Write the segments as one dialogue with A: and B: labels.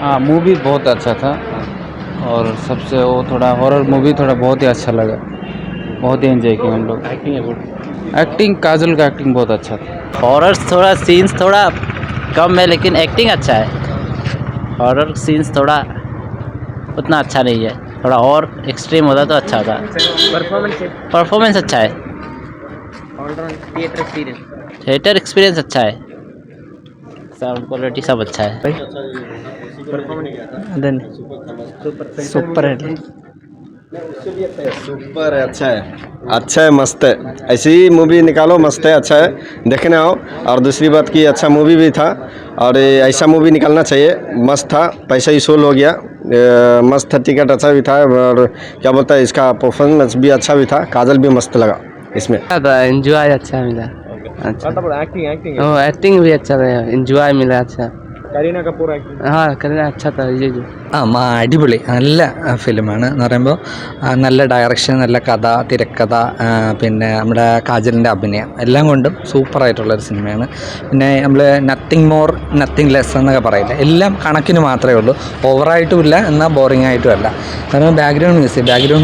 A: हाँ, मूवी बहुत अच्छा था और सबसे वो थोड़ा हॉरर मूवी थोड़ा बहुत ही अच्छा लगा, बहुत ही एंजॉय किया हम लोग।
B: एक्टिंग है गुड।
A: एक्टिंग काजल का एक्टिंग बहुत अच्छा था।
C: हॉरर थोड़ा सीन्स थोड़ा कम है लेकिन एक्टिंग अच्छा है। हॉरर सीन्स थोड़ा उतना अच्छा नहीं है, थोड़ा और एक्सट्रीम होता तो अच्छा होता। परफॉर्मेंस अच्छा है, थिएटर एक्सपीरियंस अच्छा है, साउंड क्वालिटी सब अच्छा है।
B: सुपर है।
D: सुपर है, अच्छा है, मस्त है। ऐसी ही मूवी निकालो, मस्त है, अच्छा है, देखने आओ। और दूसरी बात की अच्छा मूवी भी था और ऐसा मूवी निकालना चाहिए, मस्त था, पैसा ही सोल हो गया। मस्त था, टिकट अच्छा भी था और क्या बोलता है इसका परफॉर्मेंस भी अच्छा भी था, काजल भी मस्त लगा इसमें।
C: एंजॉय अच्छा मिला। अच्छा
B: एक्टिंग
C: एक्टिंग भी अच्छा रहा, एंजॉय मिला। अच्छा
B: करीना कपूर एक्टिंग
C: हाँ करना अच्छा था ये जो
E: അടിപൊളി നല്ല ഫിലിമാണ് എന്ന് പറയുമ്പോൾ നല്ല ഡയറക്ഷൻ, നല്ല കഥ, തിരക്കഥ, പിന്നെ നമ്മുടെ കാജലിൻ്റെ അഭിനയം എല്ലാം കൊണ്ടും സൂപ്പറായിട്ടുള്ളൊരു സിനിമയാണ്. പിന്നെ നമ്മൾ നത്തിങ് മോർ നത്തിങ് ലെസ് എന്നൊക്കെ പറയില്ല, എല്ലാം കണക്കിന് മാത്രമേ ഉള്ളൂ, ഓവറായിട്ടും ഇല്ല എന്നാൽ ബോറിംഗ് ആയിട്ടും അല്ല. കാരണം ബാക്ക്ഗ്രൗണ്ട്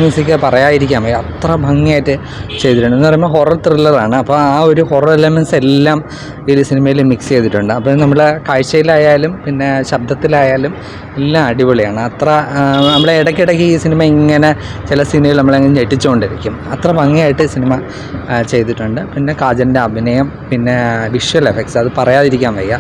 E: മ്യൂസിക് പറയാതിരിക്കാൻ വയ്യ, അത്ര ഭംഗിയായിട്ട് ചെയ്തിട്ടുണ്ട്. എന്ന് പറയുമ്പോൾ ഹൊറർ ത്രില്ലറാണ്, അപ്പോൾ ആ ഒരു ഹൊറർ എലമെൻറ്റ്സ് എല്ലാം ഈ സിനിമയിൽ മിക്സ് ചെയ്തിട്ടുണ്ട്. അപ്പോൾ നമ്മുടെ കാഴ്ചയിലായാലും പിന്നെ ശബ്ദത്തിലായാലും എല്ലാം അടിപൊളിയാണ്. അത്ര നമ്മളെ ഇടയ്ക്കിടയ്ക്ക് ഈ സിനിമ ഇങ്ങനെ ചില സീനുകൾ നമ്മളങ്ങ് ഞെട്ടിച്ചുകൊണ്ടിരിക്കും, അത്ര ഭംഗിയായിട്ട് സിനിമ ചെയ്തിട്ടുണ്ട്. പിന്നെ കാജലിൻ്റെ അഭിനയം, പിന്നെ വിഷ്വൽ എഫക്ട്സ് അത് പറയാതിരിക്കാൻ വയ്യ.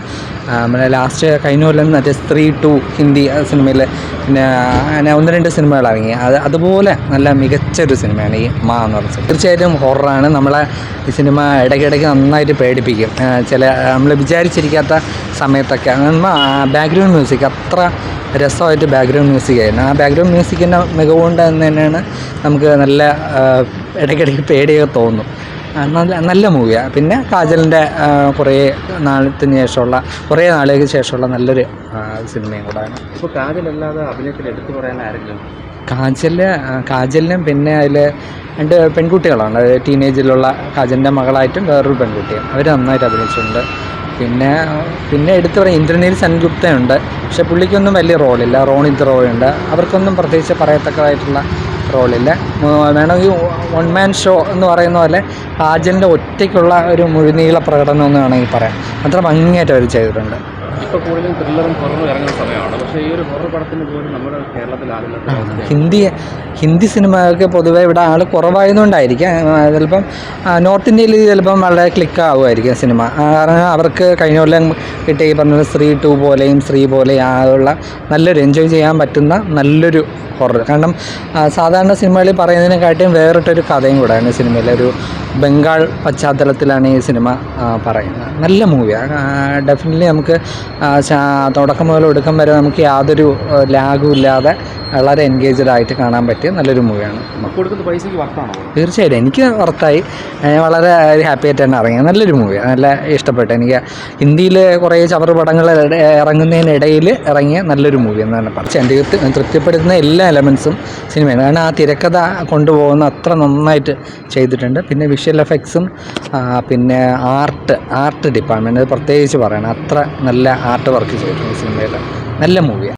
E: നമ്മളെ ലാസ്റ്റ് കഴിഞ്ഞ കൊല്ലം മറ്റേ സ്ത്രീ 2 ഹിന്ദി സിനിമയിൽ പിന്നെ അങ്ങനെ 1-2 സിനിമകൾ ഇറങ്ങി, അതുപോലെ നല്ല മികച്ചൊരു സിനിമയാണ് ഈ മാ എന്ന് പറയുന്നത്. തീർച്ചയായിട്ടും ഹൊററാണ്. നമ്മളെ ഈ സിനിമ ഇടയ്ക്കിടയ്ക്ക് നന്നായിട്ട് പേടിപ്പിക്കും, ചില നമ്മൾ വിചാരിച്ചിരിക്കാത്ത സമയത്തൊക്കെ. ബാക്ക്ഗ്രൗണ്ട് മ്യൂസിക് അത്ര രസമായിട്ട് ബാക്ക്ഗ്രൗണ്ട് മ്യൂസിക് ആയിരുന്നു. ആ ബാക്ക്ഗ്രൗണ്ട് മ്യൂസിക്കിൻ്റെ മികവുകൊണ്ട് തന്നെയാണ് നമുക്ക് നല്ല ഇടയ്ക്കിടയ്ക്ക് പേടിയൊക്കെ തോന്നും. നല്ല മൂവിയാണ്. പിന്നെ കാജലിൻ്റെ കുറേ നാളുകൾക്ക് ശേഷമുള്ള നല്ലൊരു സിനിമയും കൂടാണ്.
B: ഇപ്പോൾ കാജലല്ലാതെ അഭിനയത്തിൽ എടുത്തു പറയാൻ ആരെങ്കിലും?
E: കാജലിനും പിന്നെ അതിൽ 2 പെൺകുട്ടികളാണ്, ടീനേജിലുള്ള കാജലിൻ്റെ മകളായിട്ടും വേറൊരു പെൺകുട്ടിയും, അവർ നന്നായിട്ട് അഭിനയിച്ചിട്ടുണ്ട്. പിന്നെ എടുത്തു പറയാം ഇന്ദ്രനീൽ സെൻഗുപ്തയുണ്ട്, പക്ഷേ പുള്ളിക്കൊന്നും വലിയ റോളില്ല. റോണിത് റോയുണ്ട്, അവർക്കൊന്നും പ്രത്യേകിച്ച് പറയത്തക്കതായിട്ടുള്ള റോളില്ല. വേണമെങ്കിൽ 1 മാൻ ഷോ എന്ന് പറയുന്ന പോലെ കാജലിൻ്റെ ഒറ്റയ്ക്കുള്ള ഒരു മുഴുനീള പ്രകടനം എന്ന് വേണമെങ്കിൽ പറയാം. അത്ര ഭംഗിയായിട്ട് അവർ ചെയ്തിട്ടുണ്ട്.
B: ഇപ്പോൾ കൂടുതലും ത്രില്ലറും ഹൊററും ഇറങ്ങുന്ന സമയമാണ്, പക്ഷേ ഈ ഒരു ഹൊറർ പടത്തിന് പോലും നമ്മുടെ കേരളത്തിൽ ആളില്ലാത്ത
E: ഹിന്ദി സിനിമകൾക്ക് പൊതുവെ ഇവിടെ ആൾ കുറവായതുകൊണ്ടായിരിക്കാം. ചിലപ്പം നോർത്ത് ഇന്ത്യയിൽ ചിലപ്പം വളരെ ക്ലിക്കാവുമായിരിക്കും സിനിമ. കാരണം അവർക്ക് കഴിഞ്ഞ കൊല്ലം കിട്ടിയ ഈ പറഞ്ഞ സ്ത്രീ 2 പോലെയും സ്ത്രീ പോലെയും ആളുള്ള നല്ലൊരു എൻജോയ് ചെയ്യാൻ പറ്റുന്ന നല്ലൊരു ഹൊറർ. കാരണം സാധാരണ സിനിമകളിൽ പറയുന്നതിനെക്കാട്ടിയും വേറിട്ടൊരു കഥയും കൂടെയാണ് സിനിമയിൽ. ഒരു ബംഗാൾ പശ്ചാത്തലത്തിലാണ് ഈ സിനിമ പറയുന്നത്. നല്ല മൂവിയാണ്. ഡെഫിനറ്റ്ലി നമുക്ക് തുടക്കം മുതൽ ഒടുക്കം വരെ നമുക്ക് യാതൊരു ലാഗും ഇല്ലാതെ വളരെ എൻഗേജ്ഡ് ആയിട്ട് കാണാൻ പറ്റിയ നല്ലൊരു മൂവിയാണ്.
B: കൊടുക്കുന്ന പൈസയ്ക്ക് വർത്താണോ?
E: തീർച്ചയായിട്ടും എനിക്ക് വർത്തായി, വളരെ ഹാപ്പി ആയിട്ട് തന്നെ ഇറങ്ങി. നല്ലൊരു മൂവിയാണ്, നല്ല ഇഷ്ടപ്പെട്ടു എനിക്ക്. ഹിന്ദിയിൽ കുറേ ചവറ് പടങ്ങൾ ഇറങ്ങുന്നതിനിടയിൽ ഇറങ്ങിയ നല്ലൊരു മൂവി എന്ന് തന്നെ പറയാം. തൃപ്തിപ്പെടുത്തുന്ന എല്ലാ എലമെൻസും സിനിമയാണ്. കാരണം ആ തിരക്കഥ കൊണ്ടുപോകുന്ന അത്ര നന്നായിട്ട് ചെയ്തിട്ടുണ്ട്. പിന്നെ വിഷ്വൽ എഫക്ട്സും പിന്നെ ആർട്ട് ഡിപ്പാർട്ട്മെൻറ്റ് അത് പ്രത്യേകിച്ച് പറയണം, അത്ര നല്ല ആർട്ട് വർക്ക് ചെയ്തിട്ടുണ്ട് സിനിമയിൽ. നല്ല മൂവിയാണ്.